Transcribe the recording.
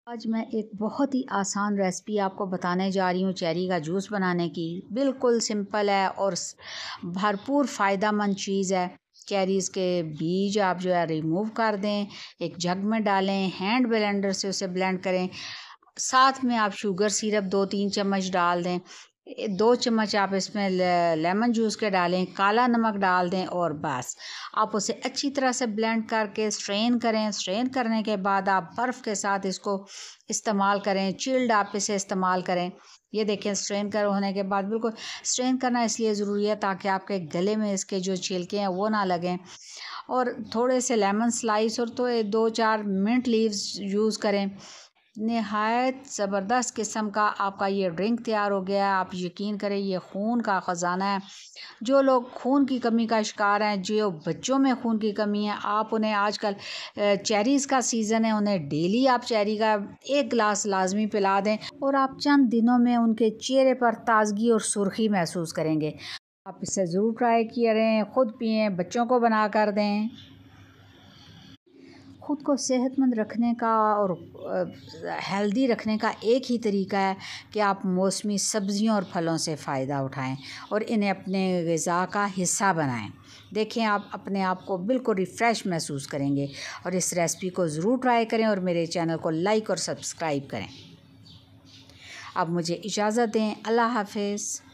आज मैं एक बहुत ही आसान रेसिपी आपको बताने जा रही हूँ चेरी का जूस बनाने की। बिल्कुल सिंपल है और भरपूर फ़ायदेमंद चीज़ है। चेरीज़ के बीज आप जो है रिमूव कर दें, एक जग में डालें, हैंड ब्लेंडर से उसे ब्लेंड करें। साथ में आप शुगर सिरप 2-3 चम्मच डाल दें। 2 चम्मच आप इसमें लेमन जूस के डालें, काला नमक डाल दें और बस आप उसे अच्छी तरह से ब्लेंड करके स्ट्रेन करें। स्ट्रेन करने के बाद आप बर्फ़ के साथ इसको इस्तेमाल करें, चिल्ड आप इसे इस्तेमाल करें। ये देखें स्ट्रेन कर होने के बाद बिल्कुल स्ट्रेन करना इसलिए ज़रूरी है ताकि आपके गले में इसके जो छिलके हैं वो ना लगें। और थोड़े से लेमन स्लाइस और तो 2-4 मिंट लीव्स यूज़ करें। निहायत ज़बरदस्त किस्म का आपका ये ड्रिंक तैयार हो गया है। आप यकीन करें ये खून का ख़जाना है। जो लोग खून की कमी का शिकार हैं, जो बच्चों में खून की कमी है, आप उन्हें आजकल चेरीज़ का सीज़न है, उन्हें डेली आप चेरी का 1 गिलास लाजमी पिला दें और आप चंद दिनों में उनके चेहरे पर ताज़गी और सुर्खी महसूस करेंगे। आप इसे ज़रूर ट्राई करें, ख़ुद पिएँ, बच्चों को बना कर दें। ख़ुद को सेहतमंद रखने का और हेल्दी रखने का एक ही तरीका है कि आप मौसमी सब्ज़ियों और फलों से फ़ायदा उठाएं और इन्हें अपने ग़िज़ा का हिस्सा बनाएं। देखें आप अपने आप को बिल्कुल रिफ़्रेश महसूस करेंगे और इस रेसिपी को ज़रूर ट्राई करें और मेरे चैनल को लाइक और सब्सक्राइब करें। अब मुझे इजाज़त दें। अल्लाह हाफ़िज़।